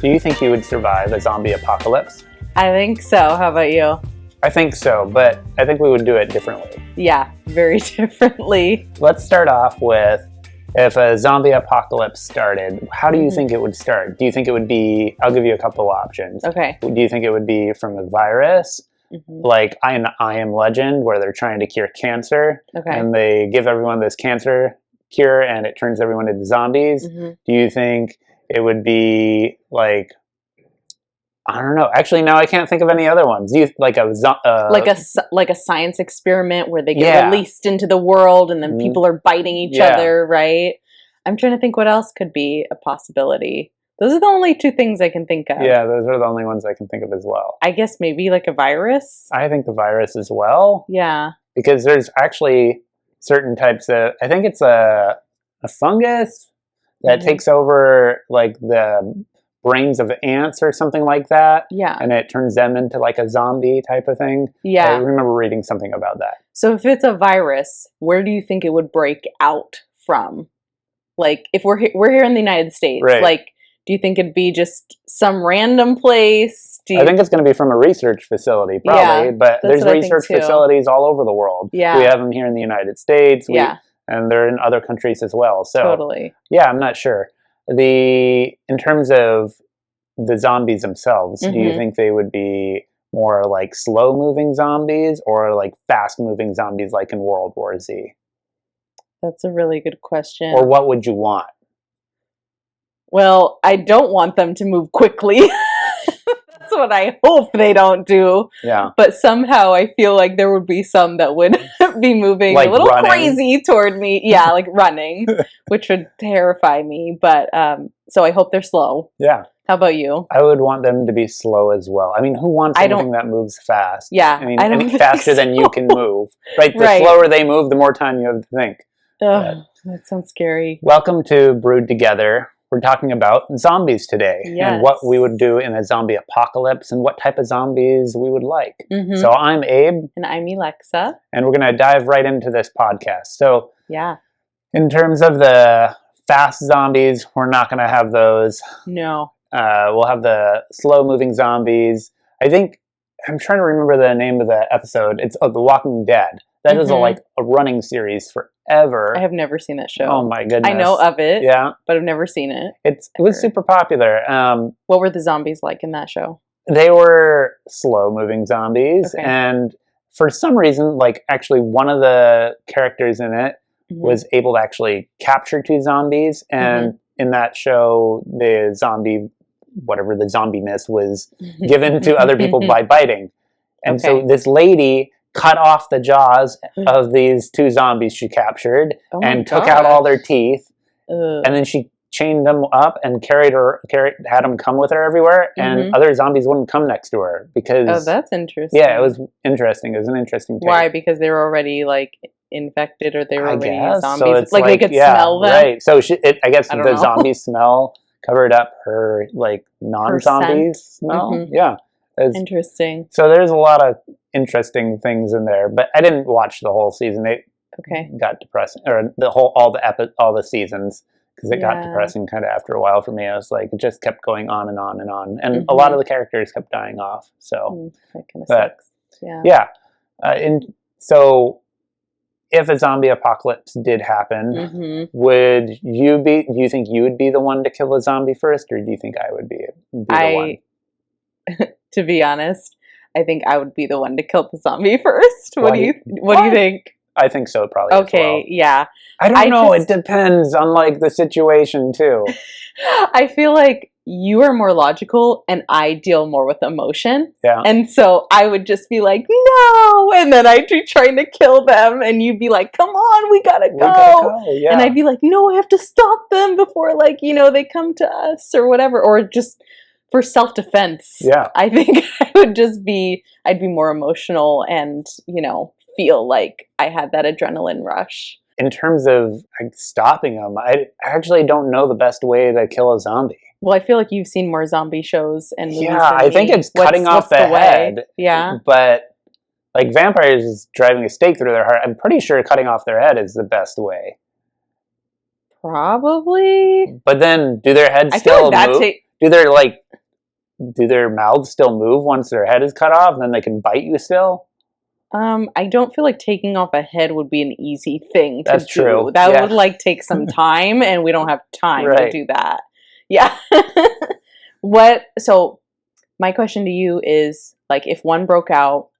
Do you think you would survive a zombie apocalypse? I think so. How about you? I think so, but I think we would do it differently. Yeah, very differently. Let's start off with, if a zombie apocalypse started, how do you think it would start? Do you think it would be, I'll give you a couple options. Okay. Do you think it would be from a virus, like I Am Legend, where they're trying to cure cancer, and they give everyone this cancer cure and it turns everyone into zombies? Do you think it would be like, I don't know. Actually, no, I can't think of any other ones. Do you like a science experiment where they get released into the world and then people are biting each other, right? I'm trying to think what else could be a possibility. Those are the only two things I can think of. Yeah, those are the only ones I can think of as well. I guess maybe like a virus. I think the virus as well. Yeah. Because there's actually certain types of, I think it's a fungus that takes over like the brains of ants or something like that. Yeah. And it turns them into like a zombie type of thing. Yeah. I remember reading something about that. So if it's a virus, where do you think it would break out from? Like if we're here in the United States, like do you think it'd be just some random place? I think it's going to be from a research facility, probably. But there's research facilities all over the world. Yeah. We have them here in the United States. And they're in other countries as well. So totally. Yeah, I'm not sure. In terms of the zombies themselves, do you think they would be more like slow-moving zombies or like fast-moving zombies like in World War Z? That's a really good question. Or what would you want? Well, I don't want them to move quickly. That's what I hope they don't do. Yeah. But somehow I feel like there would be some that would be moving like a little crazy toward me. Yeah, like running, which would terrify me. But so I hope they're slow. Yeah. How about you? I would want them to be slow as well. I mean, who wants anything that moves fast? Yeah. I mean, any faster than you can move. Right? The slower they move, the more time you have to think. Ugh, that sounds scary. Welcome to Brewed Together. We're talking about zombies today and what we would do in a zombie apocalypse and what type of zombies we would like. So I'm Abe. And I'm Alexa. And we're going to dive right into this podcast. So yeah, in terms of the fast zombies, we're not going to have those. No. We'll have the slow-moving zombies. I think, I'm trying to remember the name of the episode. It's The Walking Dead. That is a running series forever. I have never seen that show. Oh my goodness. I know of it. Yeah. But I've never seen it. It was super popular. What were the zombies like in that show? They were slow-moving zombies. And for some reason, like actually one of the characters in it was able to actually capture two zombies. And in that show, the zombie, whatever the zombiness was given to other people by biting. And so this lady cut off the jaws of these two zombies she captured and took out all their teeth. And then she chained them up and had them come with her everywhere. And other zombies wouldn't come next to her because... Oh, that's interesting. Yeah, it was interesting. It was an interesting take. Why? Because they were already like infected or they were already zombies? So like they could smell them? Right. So I guess the zombie smell covered up her like non-zombie smell. Yeah. Interesting. So there's a lot of interesting things in there, but I didn't watch the whole season. It got depressing, or all the seasons, because it got depressing kind of after a while for me. I was like, it just kept going on and on and on, and a lot of the characters kept dying off. So that kind of sucks. So if a zombie apocalypse did happen, do you think you would be the one to kill a zombie first, or do you think I would be the one? To be honest, I think I would be the one to kill the zombie first. What do you think? I think so, probably. Okay, as well. yeah. I don't know. It depends on like the situation too. I feel like you are more logical and I deal more with emotion. Yeah. And so I would just be like, no, and then I'd be trying to kill them and you'd be like, come on, we gotta go. Yeah. And I'd be like, no, I have to stop them before like, they come to us or whatever, or just for self-defense. Yeah. I think I'd be more emotional and, feel like I had that adrenaline rush. In terms of stopping them, I actually don't know the best way to kill a zombie. Well, I feel like you've seen more zombie shows and movies than I think it's cutting off the head. Yeah. But like vampires driving a stake through their heart, I'm pretty sure cutting off their head is the best way. Probably. But then do their heads still move? Do their do their mouths still move once their head is cut off? And then they can bite you still? I don't feel like taking off a head would be an easy thing to That's do. true. That would like take some time, and we don't have time to do that. Yeah. So my question to you is, like, if one broke out,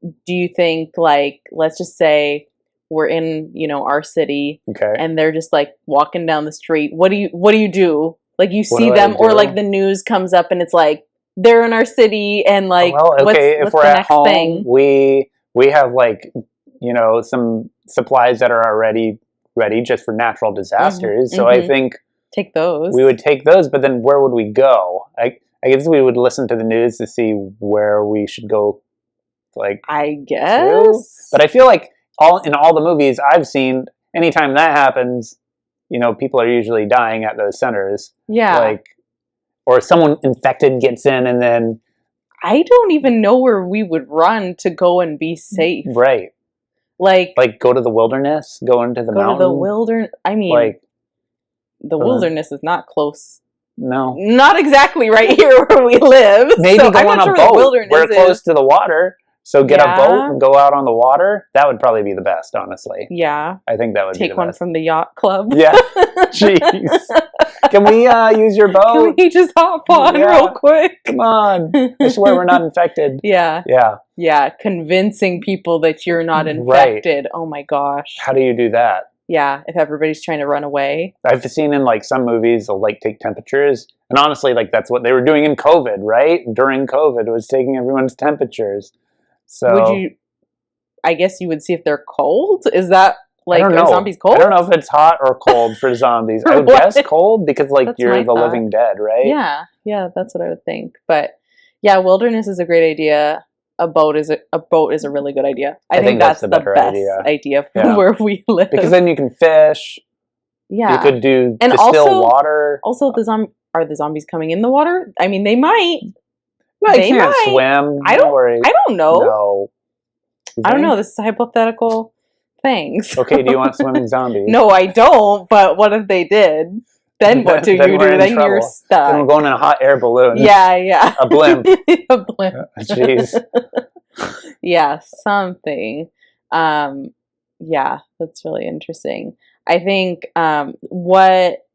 do you think, like, let's just say we're in, our city, and they're just like walking down the street. What do you do? Like, you see them, or like the news comes up and it's like, they're in our city, and like, what's if we're the at next home, thing? we have like, some supplies that are already ready just for natural disasters. So I think take those. We would take those, but then where would we go? I guess we would listen to the news to see where we should go. Like, I guess, but I feel like in all the movies I've seen, anytime that happens, people are usually dying at those centers. Yeah, like. Or someone infected gets in, and then... I don't even know where we would run to go and be safe. Right. Like go to the wilderness? Go into the mountain? Go to the wilderness? I mean, like, the wilderness is not close. No. Not exactly right here where we live. Maybe go on a boat. We're close to the water. So get a boat and go out on the water. That would probably be the best, honestly. Yeah. I think that would be the best. Take one from the yacht club. Yeah. Jeez. Can we use your boat? Can we just hop on real quick? Come on. I swear we're not infected. Yeah. Yeah. Yeah. Convincing people that you're not infected. Right. Oh my gosh. How do you do that? Yeah. If everybody's trying to run away. I've seen in like some movies they'll like take temperatures. And honestly, like that's what they were doing in COVID, right? During COVID, it was taking everyone's temperatures. So I guess you would see if they're cold? Is that like, are zombies cold? I don't know if it's hot or cold for zombies. I would guess cold because like you're the living dead, right? Yeah. Yeah, that's what I would think. But yeah, wilderness is a great idea. A boat is a really good idea. I think that's the best idea for where we live. Because then you can fish. Yeah. You could distill water. Also, are the zombies coming in the water? I mean, they might. They can't swim. I don't know. No. I don't know. This is hypothetical things. Okay, do you want swimming zombies? No, I don't. But what if they did? Then what do you do? Then you're stuck. Then we're going in a hot air balloon. Yeah. A blimp. A blimp. Jeez. Yeah, something. Yeah, that's really interesting. I think what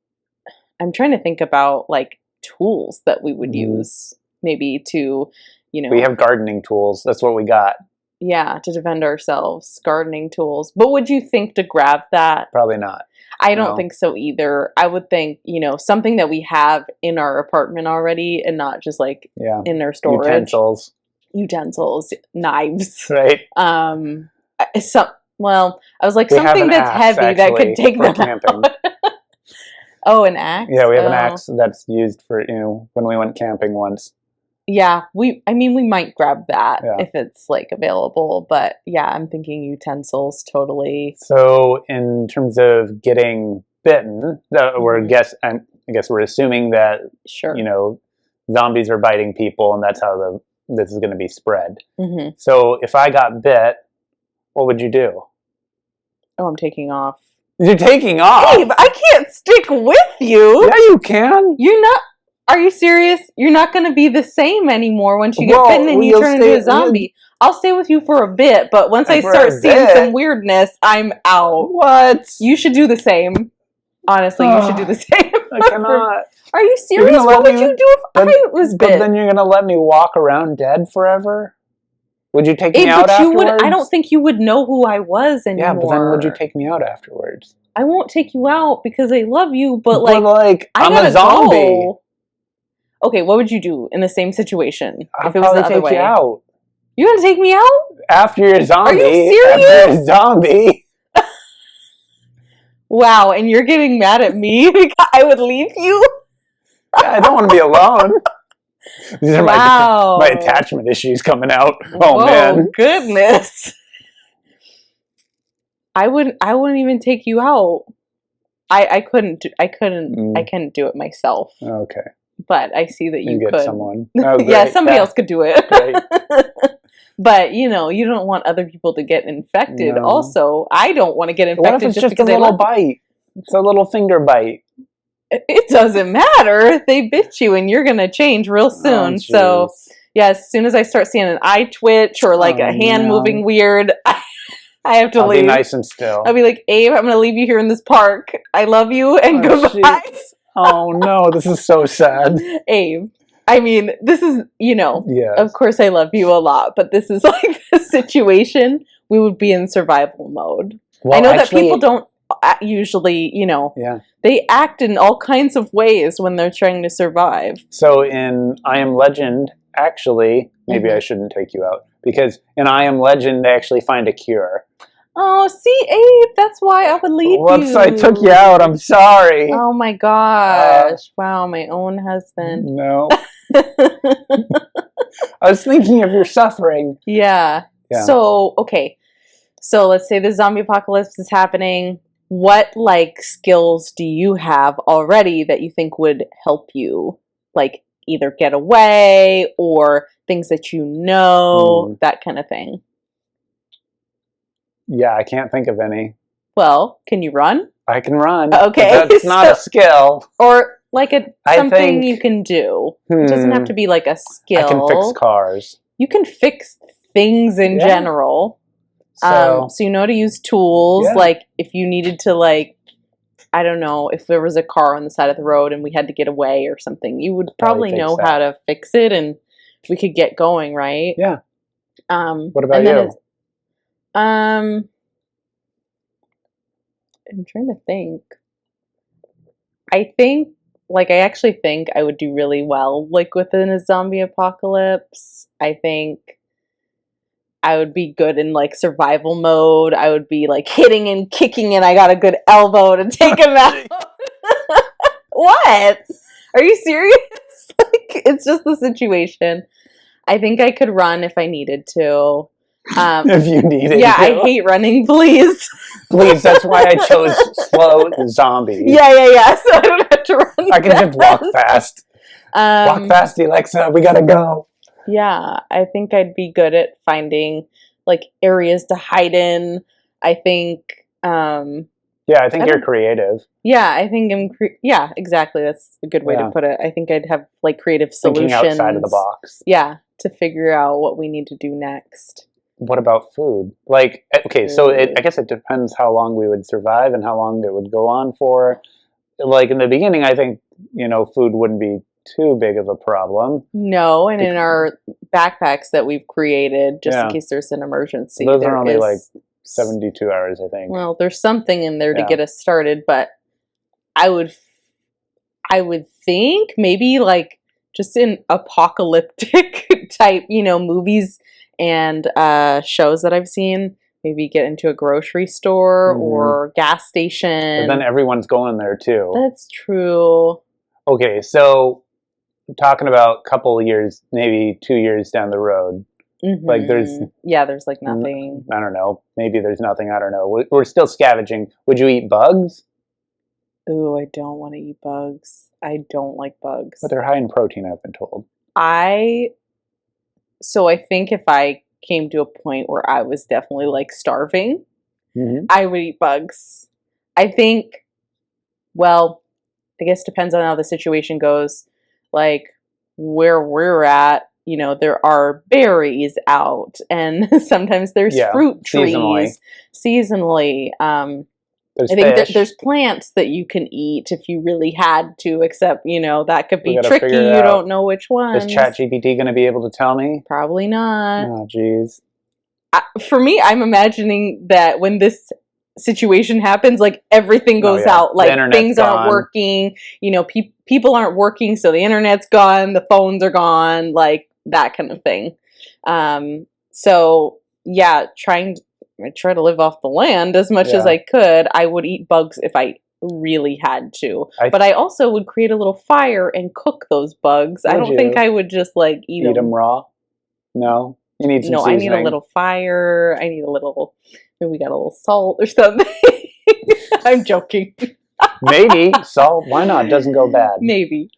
I'm trying to think about, like, tools that we would use. Maybe to, we have gardening tools. That's what we got. Yeah, to defend ourselves. Gardening tools. But would you think to grab that? Probably not. I don't think so either. I would think, something that we have in our apartment already and not just like in their storage. Utensils, knives. Right. I was like, something that's heavy that could take them camping. Oh, an axe? Yeah, we have an axe that's used for, when we went camping once. Yeah, we might grab that if it's like available, but yeah, I'm thinking utensils totally. So in terms of getting bitten, I guess we're assuming that zombies are biting people, and that's how this is going to be spread. Mm-hmm. So if I got bit, what would you do? Oh, I'm taking off. You're taking off? Dave, I can't stick with you. Yeah, you can. You're not. Are you serious? You're not going to be the same anymore once you get bitten and you turn into a zombie. I'll stay with you for a bit, but once I start seeing some weirdness, I'm out. What? You should do the same. Honestly, you should do the same. I cannot. Are you serious? What would you do if I was bit? But then you're going to let me walk around dead forever? Would you take me out afterwards? I don't think you would know who I was anymore. Yeah, but then would you take me out afterwards? I won't take you out because I love you, but I'm a zombie. Go. Okay, what would you do in the same situation if it was the other way? I'd probably take you out. You're going to take me out? After you're a zombie. Are you serious? After you're a zombie. Wow, and you're getting mad at me because I would leave you? Yeah, I don't want to be alone. These are my attachment issues coming out. Oh, man. Goodness. I wouldn't even take you out. I couldn't do it myself. Okay. But I see that you get could. Someone. Oh, yeah, somebody else could do it. Great. But, you don't want other people to get infected. No. Also, I don't want to get infected. What if it's just a little bite? It's a little finger bite. it doesn't matter. They bit you and you're going to change real soon. So, yeah, as soon as I start seeing an eye twitch or like a hand moving weird, I have to leave. Be nice and still. I'll be like, Abe, I'm going to leave you here in this park. I love you and goodbye. Oh, no, this is so sad. Abe, I mean, this is, yes. Of course I love you a lot, but this is like a situation we would be in survival mode. Well, I know that people don't usually, they act in all kinds of ways when they're trying to survive. So in I Am Legend, actually, maybe I shouldn't take you out, because in I Am Legend, they actually find a cure. Oh, see, Abe, that's why I would leave you. Whoops, I took you out. I'm sorry. Oh, my gosh. Wow, my own husband. No. I was thinking of your suffering. Yeah. So, okay. So let's say the zombie apocalypse is happening. What, skills do you have already that you think would help you, either get away or things that you know, that kind of thing? Yeah, I can't think of any. Well, can you run? I can run. Okay. That's not a skill. Or something you can do. It doesn't have to be a skill. I can fix cars. You can fix things in general. So you know to use tools. Yeah. If you needed to I don't know, if there was a car on the side of the road and we had to get away or something, you would probably know how to fix it and we could get going, right? Yeah. What about you? I'm trying to think. I think, I actually think I would do really well, within a zombie apocalypse. I think I would be good in, survival mode. I would be, hitting and kicking, and I got a good elbow to take him out. What? Are you serious? It's just the situation. I think I could run if I needed to. If you needed to. I hate running, please. Please, that's why I chose slow zombies. Yeah, so I don't have to run I can just walk fast. Walk fast, Alexa, we gotta go. Yeah, I think I'd be good at finding, areas to hide in. I think, I think you're creative. Yeah, I think yeah, exactly. That's a good way to put it. I think I'd have, creative solutions. Thinking outside of the box. Yeah, to figure out what we need to do next. What about food? Okay, so I guess it depends how long we would survive and how long it would go on for. In the beginning, I think, food wouldn't be too big of a problem. No, and in our backpacks that we've created, just in case there's an emergency. Those are only 72 hours, I think. Well, there's something in there to get us started, but I would think maybe just in apocalyptic type, movies and shows that I've seen, maybe get into a grocery store or gas station. But then everyone's going there too. That's true. Okay, so talking about a couple of years, maybe 2 years down the road, there's nothing. I don't know. Maybe there's nothing. I don't know. We're still scavenging. Would you eat bugs? Ooh, I don't want to eat bugs. I don't like bugs. But they're high in protein, I've been told. So I think if I came to a point where I was definitely starving, I would eat bugs. I think, well, I guess depends on how the situation goes. Where we're at, there are berries out, and sometimes there's fruit trees seasonally. I think there's plants that you can eat if you really had to, except, that could be tricky. You don't know which one. Is ChatGPT going to be able to tell me? Probably not. Oh, jeez. For me, I'm imagining that when this situation happens, everything goes out. Things aren't working. People aren't working, so the internet's gone, the phones are gone, that kind of thing. So, yeah, I try to live off the land as much as I could. I would eat bugs if I really had to. But I also would create a little fire and cook those bugs. I don't think I would just eat them raw. No, you need some seasoning. I need a little fire. I need a little. Maybe we got a little salt or something. I'm joking. Maybe salt. Why not? It doesn't go bad. Maybe.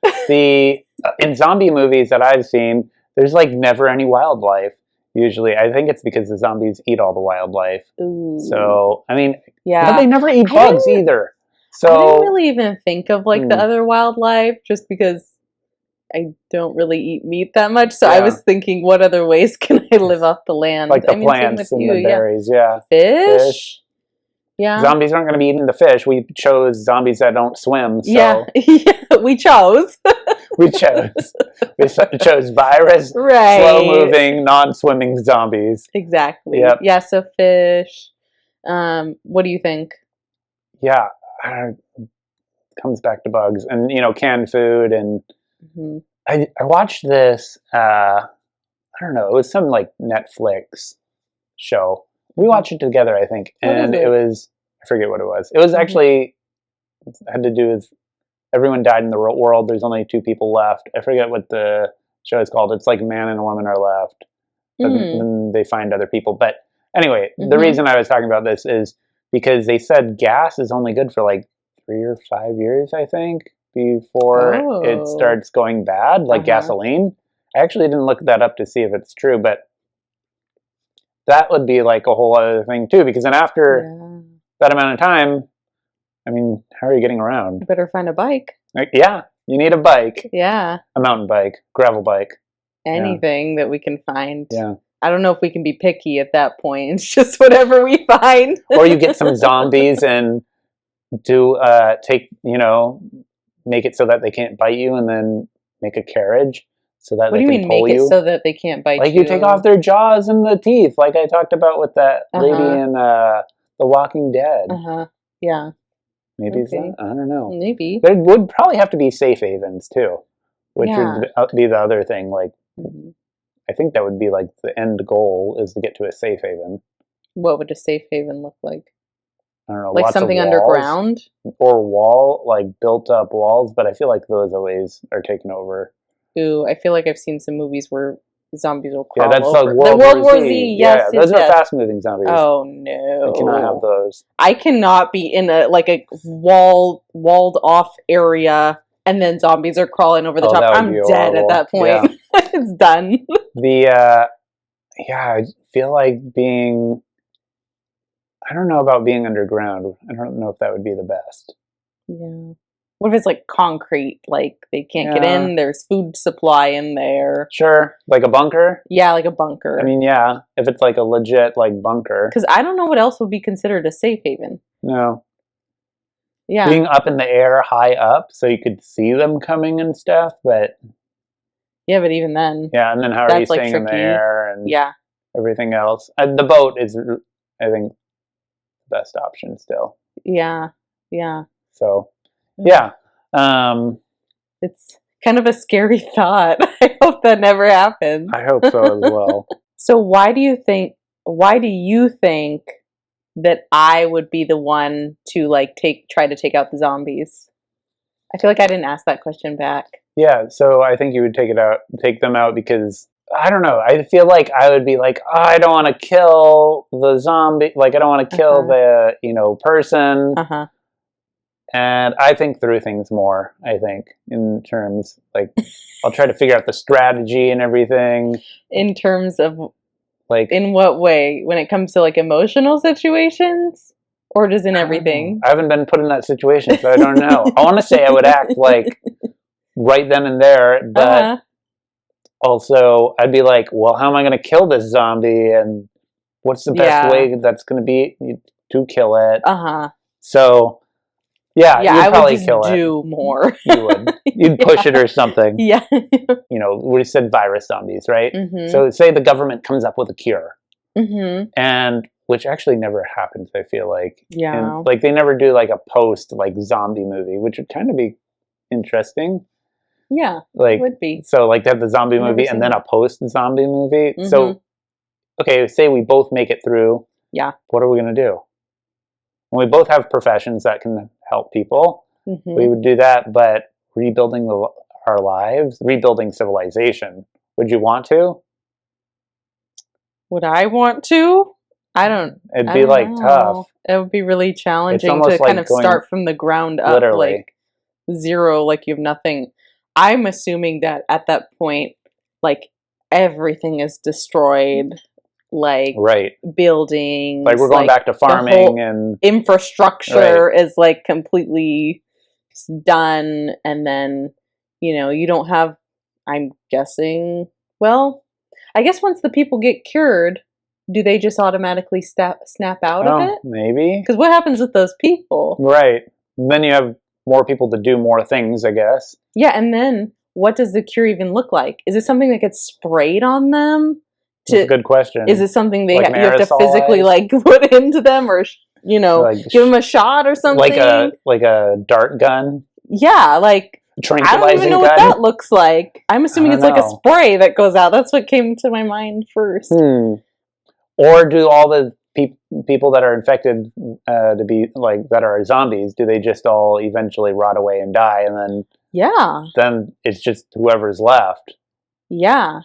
In zombie movies that I've seen, there's never any wildlife. Usually, I think it's because the zombies eat all the wildlife. Ooh. So, I mean, but they never eat bugs either. So I didn't really even think of like the other wildlife, just because I don't really eat meat that much. So I was thinking, what other ways can I live off the land? Like the plants and the berries, Fish? Yeah. Zombies aren't going to be eating the fish. We chose zombies that don't swim. So. Yeah, we chose. We chose virus, slow-moving, non-swimming zombies. Exactly. Yep. Yeah, so fish. What do you think? Yeah, comes back to bugs and canned food and I watched this. I don't know. It was some like Netflix show. We watched it together, I think, and it was I forget what it was. It was actually had to do with everyone died in the world. There's only 2 people left. I forget what the show is called. It's like a man and a woman are left. Then they find other people. But anyway, the reason I was talking about this is because they said gas is only good for like 3 or 5 years, I think, before it starts going bad, like gasoline. I actually didn't look that up to see if it's true, but that would be like a whole other thing too, because then after that amount of time, I mean, how are you getting around? You better find a bike. Yeah, you need a bike. Yeah. A mountain bike, gravel bike. Anything that we can find. Yeah. I don't know if we can be picky at that point. It's just whatever we find. Or you get some zombies and do make it so that they can't bite you, and then make a carriage so that what they do you can mean pull make you. It so that they can't bite like you? You take off their jaws and the teeth, like I talked about with that lady in The Walking Dead. Yeah. Maybe it's that? I don't know. Maybe. There would probably have to be safe havens too, which would be the other thing. Like, I think that would be like the end goal is to get to a safe haven. What would a safe haven look like? I don't know. Like something underground? Or like built up walls, but I feel like those always are taken over. Ooh, I feel like I've seen some movies where zombies will crawl over. Yeah, that's over. like World War Z. Yes, those are fast-moving zombies. Oh no, I cannot have those. I cannot be in a walled off area, and then zombies are crawling over the top. I'm dead at that point. Yeah. It's done. I feel like being. I don't know about being underground. I don't know if that would be the best. Yeah. What if it's like concrete? Like they can't get in. There's food supply in there. Sure, like a bunker. Yeah, like a bunker. I mean, yeah, if it's like a legit like bunker. Because I don't know what else would be considered a safe haven. No. Yeah. Being up in the air, high up, so you could see them coming and stuff, but. Yeah, but even then. Yeah, and then how are you staying in the air and everything else? The boat is, I think, the best option still. Yeah. So. Yeah. It's kind of a scary thought. I hope that never happens. I hope so as well. So why do you think that I would be the one to like try to take out the zombies? I feel like I didn't ask that question back. Yeah, so I think you would take them out because I don't know. I feel like I would be like, oh, I don't want to kill the zombie. Like I don't want to kill the person. And I think through things more, I think, in terms, like, I'll try to figure out the strategy and everything. In terms of, like, in what way? When it comes to, like, emotional situations? Or just in everything? I haven't been put in that situation, so I don't know. I want to say I would act, like, right then and there, but also I'd be like, well, how am I going to kill this zombie? And what's the best way that's going to be to kill it? So... Yeah, I would just do more. You would. You'd push it or something. Yeah. We said virus zombies, right? So say the government comes up with a cure. And which actually never happens, I feel like. Yeah. And, like they never do like a post like zombie movie, which would kind of be interesting. Yeah. Like it would be. So like they have the zombie movie and then a post zombie movie. So okay, say we both make it through. Yeah. What are we gonna do? We both have professions that can help people. We would do that, but rebuilding our lives, rebuilding civilization. Would you want to? Would I want to? I don't. It'd be like tough. It would be really challenging to kind of start from the ground up, like zero, like you have nothing. I'm assuming that at that point, like everything is destroyed. like right. buildings. Like we're going back to farming and infrastructure is like completely done, and then you don't have. I'm guessing. Well, I guess once the people get cured, do they just automatically snap out of it? Maybe. Because what happens with those people? Right. Then you have more people to do more things, I guess. Yeah, and then what does the cure even look like? Is it something that gets sprayed on them? That's a good question. Is it something like you have to physically like put into them, or like, give them a shot or something? Like a dart gun? Yeah, like I don't even know what that looks like. I'm assuming it's like a spray that goes out. That's what came to my mind first. Or do all the people that are infected to be like that are zombies? Do they just all eventually rot away and die, and then then it's just whoever's left? Yeah.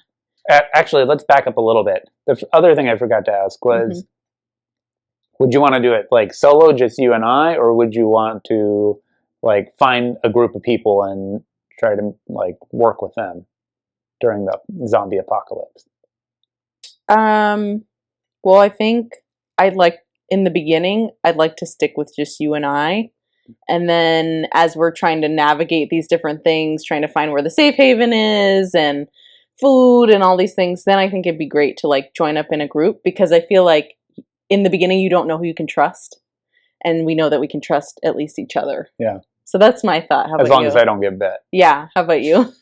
Actually, let's back up a little bit. The other thing I forgot to ask was, would you want to do it like solo, just you and I, or would you want to like find a group of people and try to like work with them during the zombie apocalypse? Well, I think in the beginning, I'd like to stick with just you and I. And then as we're trying to navigate these different things, trying to find where the safe haven is and food and all these things, then I think it'd be great to like join up in a group, because I feel like in the beginning, you don't know who you can trust. And we know that we can trust at least each other. Yeah. So that's my thought. How about you? As long as I don't get bit. Yeah. How about you?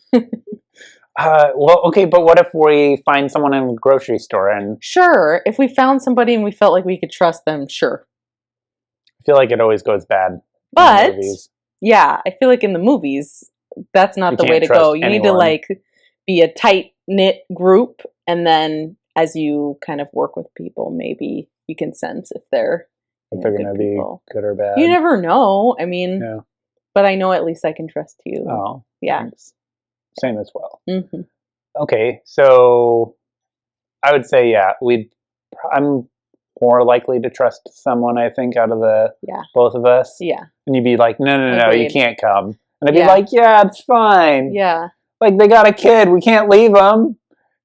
Well, okay, but what if we find someone in a grocery store and... Sure. If we found somebody and we felt like we could trust them, sure. I feel like it always goes bad. But, yeah, I feel like in the movies, that's not the way to go. You need to, like, be a tight-knit group, and then as you kind of work with people, maybe you can sense if they're going to be good or bad. You never know. I mean, but I know at least I can trust you. Oh. Yeah. Thanks. Same as well. Okay, so I would say, I'm more likely to trust someone, I think, out of the both of us. Yeah. And you'd be like, no, you can't come. And I'd be like, yeah, it's fine. Yeah. Like, they got a kid. We can't leave them.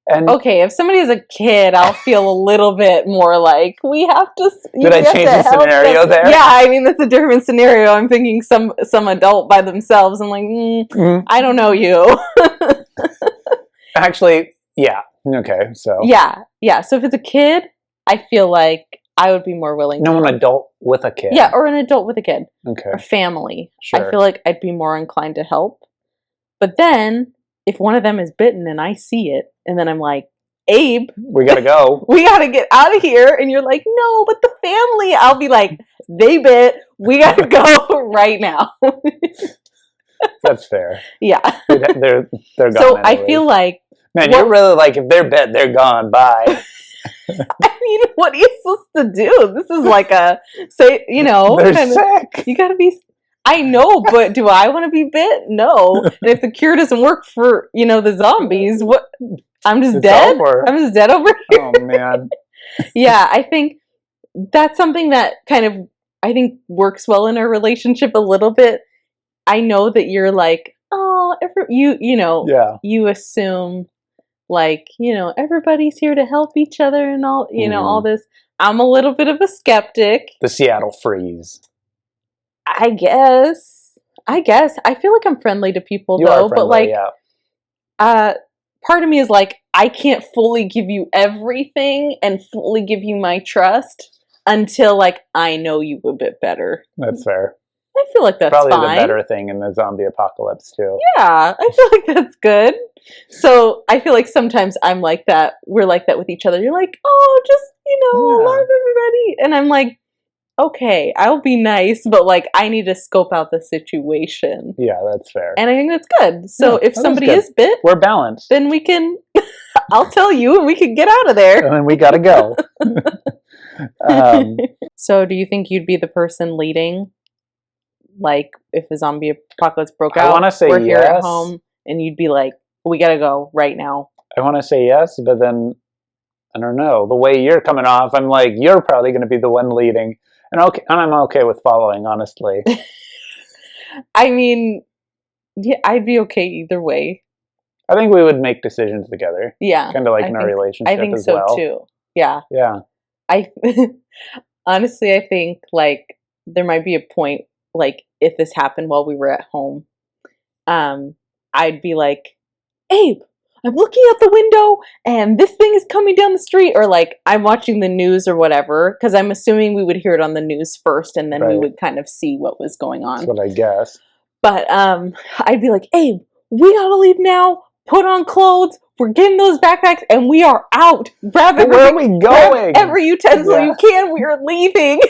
And okay, if somebody has a kid, I'll feel a little bit more like, we have to... Did I change the scenario there? Yeah, I mean, that's a different scenario. I'm thinking some adult by themselves. I'm like, I don't know you. Actually, yeah. Okay, so... Yeah. So if it's a kid, I feel like I would be more willing to... No, an adult with a kid. Yeah, or an adult with a kid. Okay. Or family. Sure. I feel like I'd be more inclined to help. But then, if one of them is bitten and I see it, and then I'm like, Abe, we gotta go. We gotta get out of here. And you're like, no, but the family. I'll be like, they bit. We gotta go right now. That's fair. Yeah. They're gone. So I feel like, man, you're really like, if they're bit, they're gone. Bye. I mean, what are you supposed to do? This is like they're sick. You gotta be. I know, but do I want to be bit? No. And if the cure doesn't work for, the zombies, what? I'm just dead? Over. I'm just dead over here? Oh, man. Yeah, I think that's something that kind of, I think, works well in our relationship a little bit. I know that you're like, oh, you assume, like, everybody's here to help each other and all, all this. I'm a little bit of a skeptic. The Seattle freeze. I guess. I feel like I'm friendly to people, though. But, like, part of me is like, I can't fully give you everything and fully give you my trust until, like, I know you a bit better. That's fair. I feel like that's probably fine. The better thing in the zombie apocalypse, too. Yeah, I feel like that's good. So I feel like sometimes I'm like that. We're like that with each other. You're like, oh, just, love everybody. And I'm like, okay, I'll be nice, but like I need to scope out the situation. Yeah, that's fair. And I think that's good. So if somebody is bit, we're balanced. Then we can, I'll tell you, and we can get out of there. And then we gotta go. So do you think you'd be the person leading? Like if the zombie apocalypse broke out, I want to say we're here at home, and you'd be like, we gotta go right now. I want to say yes, but then I don't know. The way you're coming off, I'm like, you're probably going to be the one leading. And I'm okay with following, honestly. I mean, yeah, I'd be okay either way. I think we would make decisions together. Yeah. Kind of like in our relationship as well. I think so too. Yeah. Yeah. I honestly, I think like there might be a point like if this happened while we were at home, I'd be like, Abe, I'm looking out the window and this thing is coming down the street, or like I'm watching the news or whatever, because I'm assuming we would hear it on the news first and then we would kind of see what was going on. That's what I guess. But I'd be like, Abe, we gotta leave now. Put on clothes. We're getting those backpacks and we are out. Grab everything. Where are we going? Grab every utensil you can. We are leaving.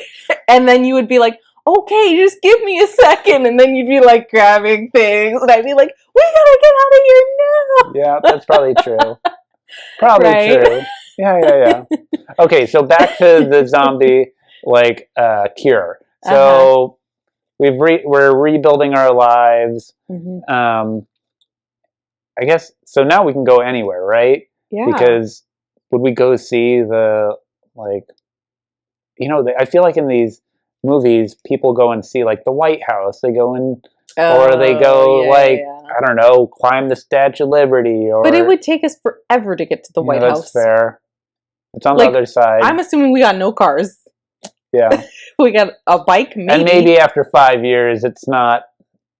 And then you would be like, okay, just give me a second. And then you'd be like grabbing things. And I'd be like, we gotta get out of here now. Yeah, that's probably true. Probably true. Yeah. Okay, so back to the zombie cure. So we're rebuilding our lives. Mm-hmm. I guess so. Now we can go anywhere, right? Yeah. Because would we go see the I feel like in these movies, people go and see like the White House. They go in, or they go I don't know, climb the Statue of Liberty. But it would take us forever to get to the White House. That's fair. It's on the other side. I'm assuming we got no cars. Yeah. We got a bike, maybe. And maybe after 5 years, it's not.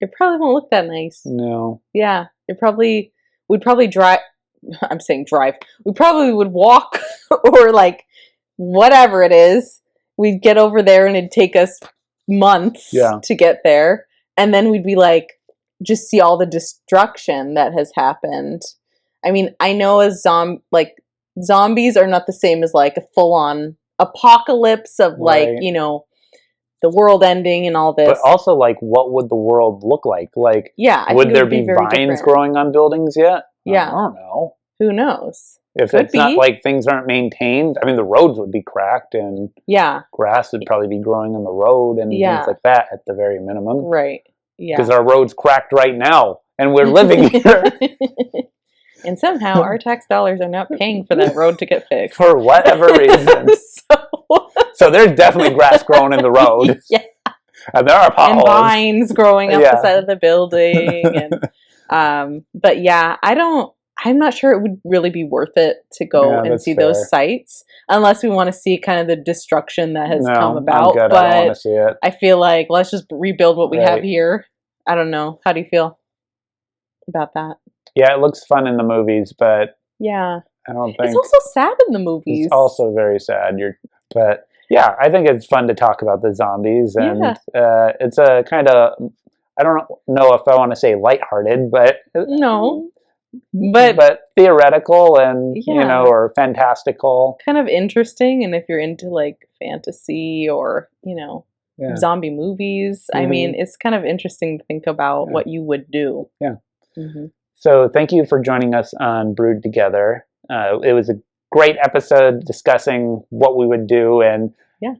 It probably won't look that nice. No. Yeah. We'd probably drive. I'm saying drive. We probably would walk or like whatever it is. We'd get over there and it'd take us months to get there. And then we'd be like, just see all the destruction that has happened. I mean, I know zombies are not the same as like a full-on apocalypse of the world ending and all this. But also, like, what would the world look like? Like, would there be vines growing on buildings yet? Yeah. I don't know. Who knows? If it's not like things aren't maintained, I mean, the roads would be cracked and grass would probably be growing on the road and things like that at the very minimum. Right. Yeah. Because our road's cracked right now and we're living here. And somehow our tax dollars are not paying for that road to get fixed. For whatever reason. So there's definitely grass growing in the road. Yeah. And there are potholes. And vines growing up the side of the building. And but yeah, I'm not sure it would really be worth it to go and see those sites unless we want to see kind of the destruction that has come about. I'm good. But I don't want to see it. I feel like let's just rebuild what we have here. I don't know. How do you feel about that? Yeah, it looks fun in the movies, but yeah, I don't think it's also sad in the movies. It's also very sad. But yeah, I think it's fun to talk about the zombies, and it's a kind of, I don't know if I want to say lighthearted, but no, but theoretical and or fantastical, kind of interesting. And if you're into like fantasy or zombie movies, I mean, it's kind of interesting to think about what you would do. Yeah. Mm-hmm. So thank you for joining us on Brewed Together. It was a great episode discussing what we would do, and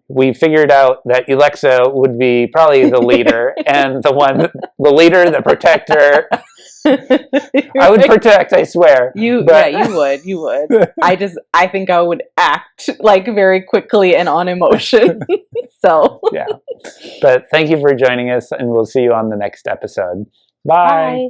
we figured out that Alexa would be probably the leader and the leader, the protector. I would protect, I swear. You would. I think I would act like very quickly and on emotion. So yeah. But thank you for joining us, and we'll see you on the next episode. Bye.